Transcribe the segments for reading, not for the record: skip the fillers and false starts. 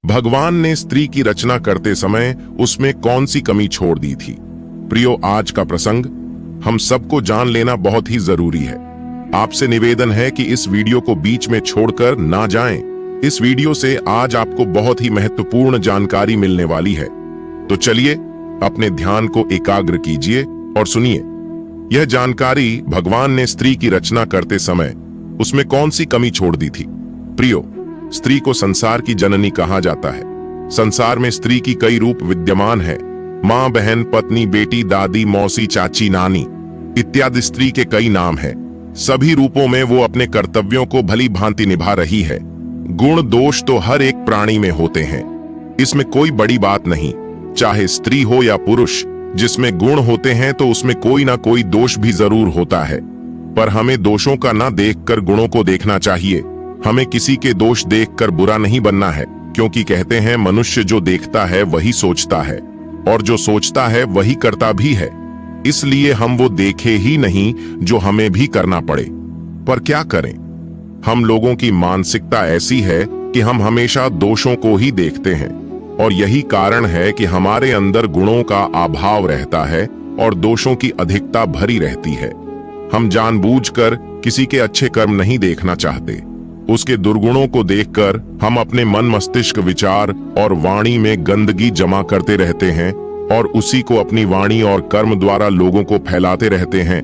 भगवान ने स्त्री की रचना करते समय उसमें कौन सी कमी छोड़ दी थी? प्रियो, आज का प्रसंग हम सबको जान लेना बहुत ही जरूरी है। आपसे निवेदन है कि इस वीडियो को बीच में छोड़कर ना जाएं। इस वीडियो से आज आपको बहुत ही महत्वपूर्ण जानकारी मिलने वाली है। तो चलिए अपने ध्यान को एकाग्र कीजिए और सुनिए। यह जानकारी भगवान ने स्त्री की रचना करते समय उसमें कौन सी कमी छोड़ दी थी? प्रियो, स्त्री को संसार की जननी कहा जाता है। संसार में स्त्री की कई रूप विद्यमान है। माँ, बहन, पत्नी, बेटी, दादी, मौसी, चाची, नानी इत्यादि स्त्री के कई नाम हैं। सभी रूपों में वो अपने कर्तव्यों को भली भांति निभा रही है। गुण दोष तो हर एक प्राणी में होते हैं, इसमें कोई बड़ी बात नहीं। चाहे स्त्री हो या पुरुष, जिसमें गुण होते हैं तो उसमें कोई ना कोई दोष भी जरूर होता है। पर हमें दोषों का ना देखकर गुणों को देखना चाहिए। हमें किसी के दोष देखकर बुरा नहीं बनना है, क्योंकि कहते हैं मनुष्य जो देखता है वही सोचता है, और जो सोचता है वही करता भी है। इसलिए हम वो देखे ही नहीं जो हमें भी करना पड़े। पर क्या करें, हम लोगों की मानसिकता ऐसी है कि हम हमेशा दोषों को ही देखते हैं, और यही कारण है कि हमारे अंदर गुणों का अभाव रहता है और दोषों की अधिकता भरी रहती है। हम जानबूझकर किसी के अच्छे कर्म नहीं देखना चाहते। उसके दुर्गुणों को देखकर हम अपने मन, मस्तिष्क, विचार और वाणी में गंदगी जमा करते रहते हैं और उसी को अपनी वाणी और कर्म द्वारा लोगों को फैलाते रहते हैं।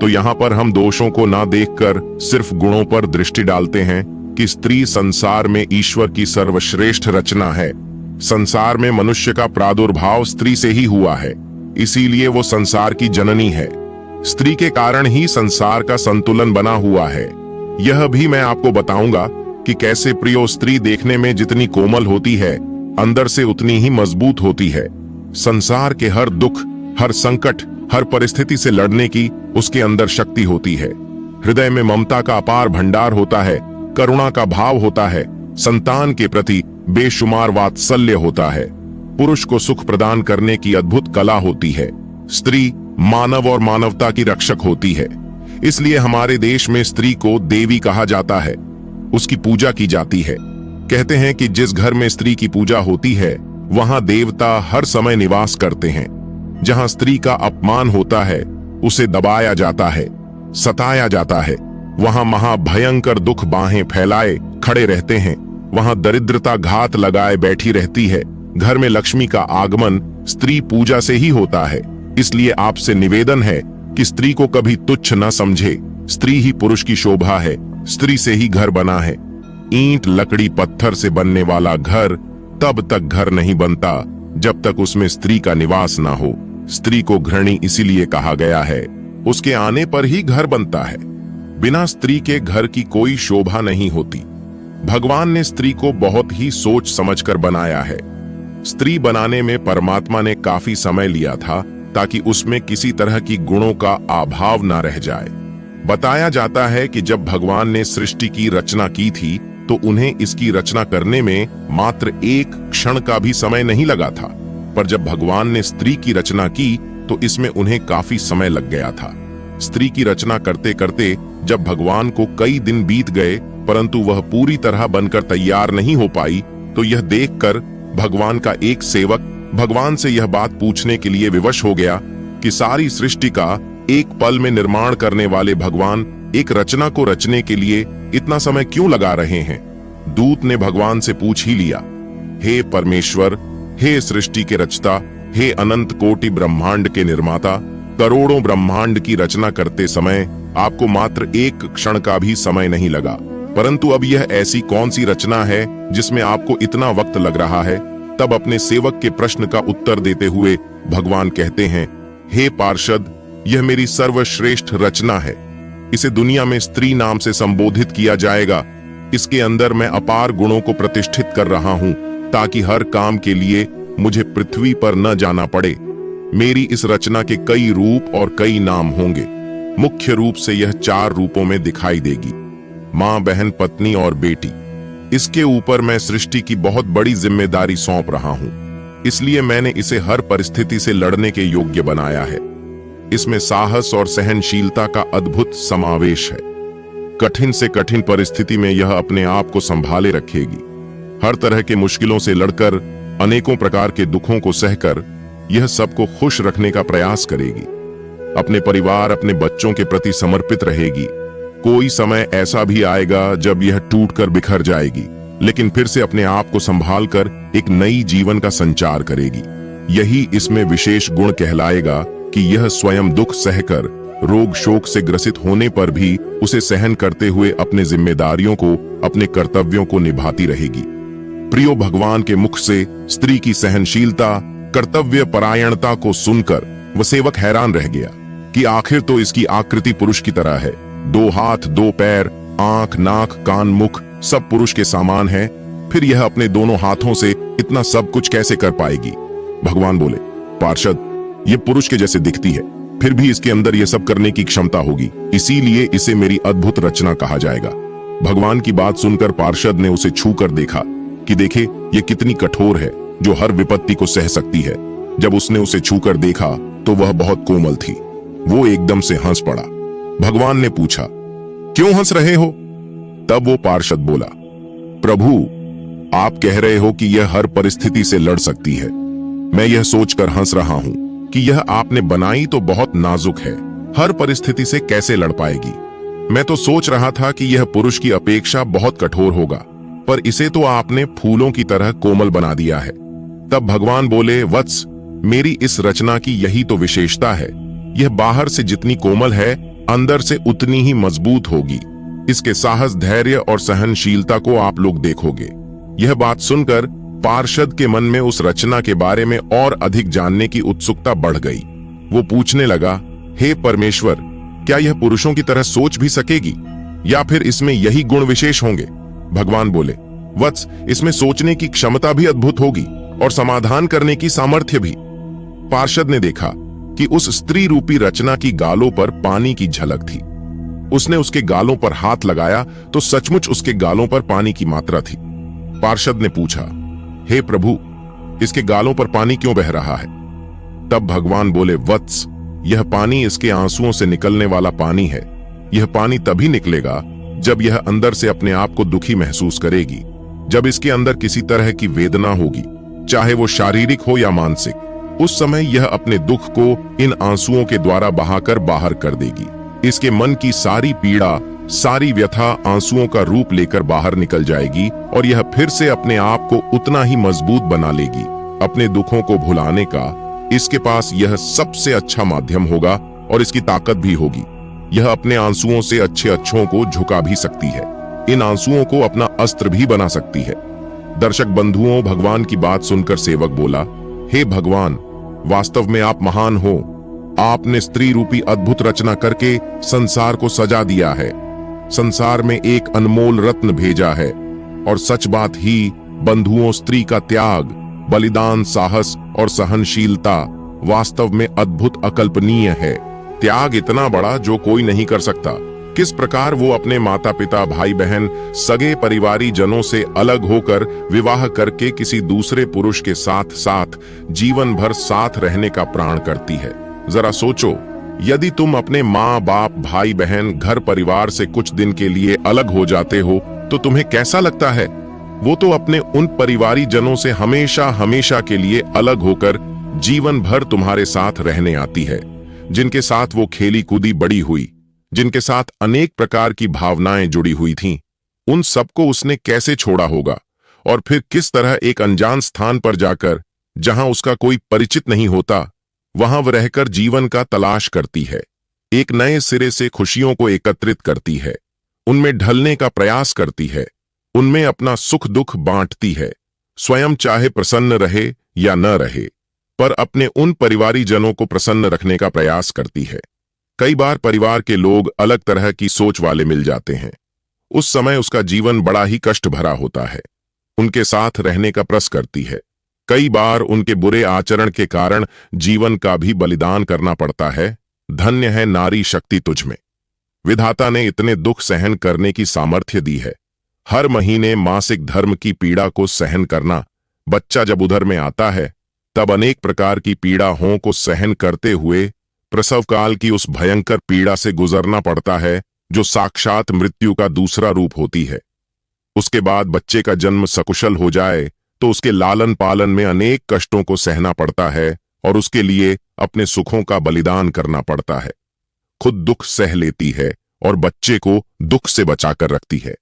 तो यहाँ पर हम दोषों को ना देखकर सिर्फ गुणों पर दृष्टि डालते हैं कि स्त्री संसार में ईश्वर की सर्वश्रेष्ठ रचना है। संसार में मनुष्य का प्रादुर्भाव स्त्री से ही हुआ है, इसीलिए वो संसार की जननी है। स्त्री के कारण ही संसार का संतुलन बना हुआ है। यह भी मैं आपको बताऊंगा कि कैसे प्रियो स्त्री देखने में जितनी कोमल होती है, अंदर से उतनी ही मजबूत होती है। संसार के हर दुख, हर संकट, हर परिस्थिति से लड़ने की उसके अंदर शक्ति होती है। हृदय में ममता का अपार भंडार होता है, करुणा का भाव होता है, संतान के प्रति बेशुमार वात्सल्य होता है, पुरुष को सुख प्रदान करने की अद्भुत कला होती है। स्त्री मानव और मानवता की रक्षक होती है। इसलिए हमारे देश में स्त्री को देवी कहा जाता है, उसकी पूजा की जाती है। कहते हैं कि जिस घर में स्त्री की पूजा होती है वहां देवता हर समय निवास करते हैं। जहां स्त्री का अपमान होता है, उसे दबाया जाता है, सताया जाता है, वहां महाभयंकर दुख बाहें फैलाए खड़े रहते हैं। वहां दरिद्रता घात लगाए बैठी रहती है। घर में लक्ष्मी का आगमन स्त्री पूजा से ही होता है। इसलिए आपसे निवेदन है कि स्त्री को कभी तुच्छ न समझे। स्त्री ही पुरुष की शोभा है, स्त्री से ही घर बना है। ईंट, लकड़ी, पत्थर से बनने वाला घर तब तक घर नहीं बनता जब तक उसमें स्त्री का निवास ना हो। स्त्री को घृणी इसीलिए कहा गया है, उसके आने पर ही घर बनता है। बिना स्त्री के घर की कोई शोभा नहीं होती। भगवान ने स्त्री को बहुत ही सोच समझकर बनाया है। स्त्री बनाने में परमात्मा ने काफी समय लिया था ताकि उसमें किसी तरह की गुणों का अभाव ना रह जाए। बताया जाता है कि जब भगवान ने सृष्टि की रचना की थी तो उन्हें इसकी रचना करने में मात्र एक क्षण का भी समय नहीं लगा था। पर जब भगवान ने स्त्री की रचना की तो इसमें उन्हें काफी समय लग गया था। स्त्री की रचना करते करते जब भगवान को कई दिन बीत गए परंतु वह पूरी तरह बनकर तैयार नहीं हो पाई, तो यह देखकर भगवान का एक सेवक भगवान से यह बात पूछने के लिए विवश हो गया कि सारी सृष्टि का एक पल में निर्माण करने वाले भगवान एक रचना को रचने के लिए इतना समय क्यों लगा रहे हैं? दूत ने भगवान से पूछ ही लिया, हे परमेश्वर, हे सृष्टि के रचता, हे अनंत कोटि ब्रह्मांड के निर्माता, करोड़ों ब्रह्मांड की रचना करते समय आपको मात्र एक क्षण का भी समय नहीं लगा, परंतु अब यह ऐसी कौन सी रचना है जिसमें आपको इतना वक्त लग रहा है? तब अपने सेवक के प्रश्न का उत्तर देते हुए भगवान कहते हैं, हे पार्षद, यह मेरी सर्वश्रेष्ठ रचना है। इसे दुनिया में स्त्री नाम से संबोधित किया जाएगा। इसके अंदर मैं अपार गुणों को प्रतिष्ठित कर रहा हूं ताकि हर काम के लिए मुझे पृथ्वी पर न जाना पड़े। मेरी इस रचना के कई रूप और कई नाम होंगे। मुख्य रूप से यह 4 रूपों में दिखाई देगी, माँ, बहन, पत्नी और बेटी। इसके ऊपर मैं सृष्टि की बहुत बड़ी जिम्मेदारी सौंप रहा हूं, इसलिए मैंने इसे हर परिस्थिति से लड़ने के योग्य बनाया है। इसमें साहस और सहनशीलता का अद्भुत समावेश है। कठिन से कठिन परिस्थिति में यह अपने आप को संभाले रखेगी। हर तरह के मुश्किलों से लड़कर, अनेकों प्रकार के दुखों को सहकर यह सबको खुश रखने का प्रयास करेगी। अपने परिवार, अपने बच्चों के प्रति समर्पित रहेगी। कोई समय ऐसा भी आएगा जब यह टूटकर बिखर जाएगी, लेकिन फिर से अपने आप को संभाल कर एक नई जीवन का संचार करेगी। यही इसमें विशेष गुण कहलाएगा कि यह स्वयं दुख सहकर, रोग शोक से ग्रसित होने पर भी उसे सहन करते हुए अपने जिम्मेदारियों को, अपने कर्तव्यों को निभाती रहेगी। प्रियो, भगवान के मुख से स्त्री की सहनशीलता, कर्तव्य परायणता को सुनकर वह सेवक हैरान रह गया कि आखिर तो इसकी आकृति पुरुष की तरह है। 2 हाथ, 2 पैर, आंख, नाक, कान, मुख सब पुरुष के समान है। फिर यह अपने दोनों हाथों से इतना सब कुछ कैसे कर पाएगी? भगवान बोले, पार्षद, ये पुरुष के जैसे दिखती है, फिर भी इसके अंदर यह सब करने की क्षमता होगी, इसीलिए इसे मेरी अद्भुत रचना कहा जाएगा। भगवान की बात सुनकर पार्षद ने उसे छूकर देखा कि देखे ये कितनी कठोर है, जो हर विपत्ति को सह सकती है। जब उसने उसे छूकर देखा तो वह बहुत कोमल थी। वो एकदम से हंस पड़ा। भगवान ने पूछा, क्यों हंस रहे हो? तब वो पार्षद बोला, प्रभु, आप कह रहे हो कि यह हर परिस्थिति से लड़ सकती है। मैं यह सोचकर हंस रहा हूं कि यह आपने बनाई तो बहुत नाजुक है, हर परिस्थिति से कैसे लड़ पाएगी? मैं तो सोच रहा था कि यह पुरुष की अपेक्षा बहुत कठोर होगा, पर इसे तो आपने फूलों की तरह कोमल बना दिया है। तब भगवान बोले, वत्स, मेरी इस रचना की यही तो विशेषता है। यह बाहर से जितनी कोमल है, अंदर से उतनी ही मजबूत होगी। इसके साहस, धैर्य और सहनशीलता को आप लोग देखोगे। यह बात सुनकर पार्षद के मन में उस रचना के बारे में और अधिक जानने की उत्सुकता बढ़ गई। वो पूछने लगा, हे परमेश्वर, क्या यह पुरुषों की तरह सोच भी सकेगी, या फिर इसमें यही गुण विशेष होंगे? भगवान बोले, वत्स, इसमें सोचने की क्षमता भी अद्भुत होगी और समाधान करने की सामर्थ्य भी। पार्षद ने देखा कि उस स्त्री रूपी रचना की गालों पर पानी की झलक थी। उसने उसके गालों पर हाथ लगाया तो सचमुच उसके गालों पर पानी की मात्रा थी। पार्षद ने पूछा, हे प्रभु, इसके गालों पर पानी क्यों बह रहा है? तब भगवान बोले, वत्स, यह पानी इसके आंसुओं से निकलने वाला पानी है। यह पानी तभी निकलेगा जब यह अंदर से अपने आप को दुखी महसूस करेगी, जब इसके अंदर किसी तरह की वेदना होगी, चाहे वो शारीरिक हो या मानसिक। उस समय यह अपने दुख को इन आंसुओं के द्वारा बहाकर बाहर कर देगी। इसके मन की सारी पीड़ा, सारी व्यथा आंसुओं का रूप लेकर बाहर निकल जाएगी और यह फिर से अपने आप को उतना ही मजबूत बना लेगी। अपने दुखों को भुलाने का इसके पास यह सबसे अच्छा माध्यम होगा और इसकी ताकत भी होगी। यह अपने आंसुओं से अच्छे अच्छों को झुका भी सकती है, इन आंसुओं को अपना अस्त्र भी बना सकती है। दर्शक बंधुओं, भगवान की बात सुनकर सेवक बोला, हे भगवान, वास्तव में आप महान हो। आपने स्त्री रूपी अद्भुत रचना करके संसार को सजा दिया है। संसार में एक अनमोल रत्न भेजा है और सच बात ही बंधुओं, स्त्री का त्याग, बलिदान, साहस और सहनशीलता वास्तव में अद्भुत, अकल्पनीय है। त्याग इतना बड़ा जो कोई नहीं कर सकता। किस प्रकार वो अपने माता पिता, भाई बहन, सगे परिवारी जनों से अलग होकर विवाह करके किसी दूसरे पुरुष के साथ साथ जीवन भर साथ रहने का प्राण करती है। जरा सोचो, यदि तुम अपने माँ बाप, भाई बहन, घर परिवार से कुछ दिन के लिए अलग हो जाते हो तो तुम्हें कैसा लगता है? वो तो अपने उन परिवारी जनों से हमेशा हमेशा के लिए अलग होकर जीवन भर तुम्हारे साथ रहने आती है, जिनके साथ वो खेली कूदी बड़ी हुई, जिनके साथ अनेक प्रकार की भावनाएं जुड़ी हुई थीं। उन सबको उसने कैसे छोड़ा होगा और फिर किस तरह एक अनजान स्थान पर जाकर, जहां उसका कोई परिचित नहीं होता, वहां वह रहकर जीवन का तलाश करती है। एक नए सिरे से खुशियों को एकत्रित करती है, उनमें ढलने का प्रयास करती है, उनमें अपना सुख दुख बांटती है। स्वयं चाहे प्रसन्न रहे या न रहे, पर अपने उन परिवारी जनों को प्रसन्न रखने का प्रयास करती है। कई बार परिवार के लोग अलग तरह की सोच वाले मिल जाते हैं। उस समय उसका जीवन बड़ा ही कष्ट भरा होता है। उनके साथ रहने का प्रयास करती है। कई बार उनके बुरे आचरण के कारण जीवन का भी बलिदान करना पड़ता है। धन्य है नारी शक्ति तुझमें। विधाता ने इतने दुख सहन करने की सामर्थ्य दी है। हर महीने मासिक धर्म की पीड़ा को सहन करना, बच्चा जब उधर में आता है तब अनेक प्रकार की पीड़ाओं को सहन करते हुए प्रसव काल की उस भयंकर पीड़ा से गुजरना पड़ता है जो साक्षात मृत्यु का दूसरा रूप होती है। उसके बाद बच्चे का जन्म सकुशल हो जाए तो उसके लालन पालन में अनेक कष्टों को सहना पड़ता है और उसके लिए अपने सुखों का बलिदान करना पड़ता है। खुद दुख सह लेती है और बच्चे को दुख से बचाकर रखती है।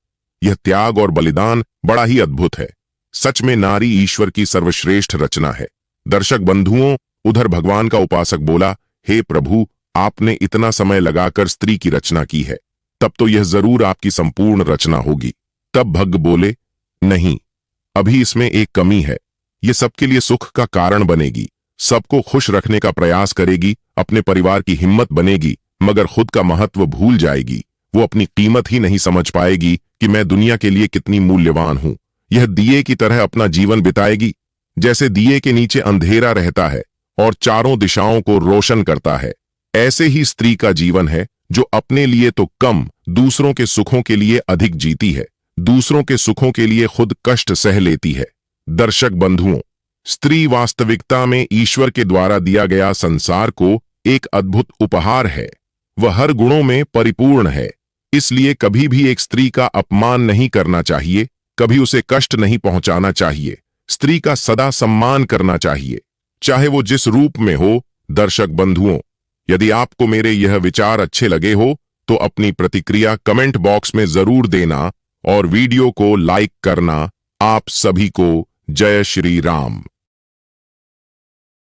यह त्याग और बलिदान बड़ा ही अद्भुत है। सच में नारी ईश्वर की सर्वश्रेष्ठ रचना है। दर्शक बंधुओं, उधर भगवान का उपासक बोला, हे प्रभु, आपने इतना समय लगाकर स्त्री की रचना की है, तब तो यह जरूर आपकी संपूर्ण रचना होगी। तब भग बोले, नहीं, अभी इसमें एक कमी है। ये सबके लिए सुख का कारण बनेगी, सबको खुश रखने का प्रयास करेगी, अपने परिवार की हिम्मत बनेगी, मगर खुद का महत्व भूल जाएगी। वो अपनी कीमत ही नहीं समझ पाएगी कि मैं दुनिया के लिए कितनी मूल्यवान हूं। यह दिए की तरह अपना जीवन बिताएगी, जैसे दिए के नीचे अंधेरा रहता है और चारों दिशाओं को रोशन करता है। ऐसे ही स्त्री का जीवन है, जो अपने लिए तो कम, दूसरों के सुखों के लिए अधिक जीती है, दूसरों के सुखों के लिए खुद कष्ट सह लेती है। दर्शक बंधुओं, स्त्री वास्तविकता में ईश्वर के द्वारा दिया गया संसार को एक अद्भुत उपहार है। वह हर गुणों में परिपूर्ण है। इसलिए कभी भी एक स्त्री का अपमान नहीं करना चाहिए, कभी उसे कष्ट नहीं पहुंचाना चाहिए। स्त्री का सदा सम्मान करना चाहिए, चाहे वो जिस रूप में हो। दर्शक बंधुओं, यदि आपको मेरे यह विचार अच्छे लगे हो तो अपनी प्रतिक्रिया कमेंट बॉक्स में जरूर देना और वीडियो को लाइक करना। आप सभी को जय श्री राम।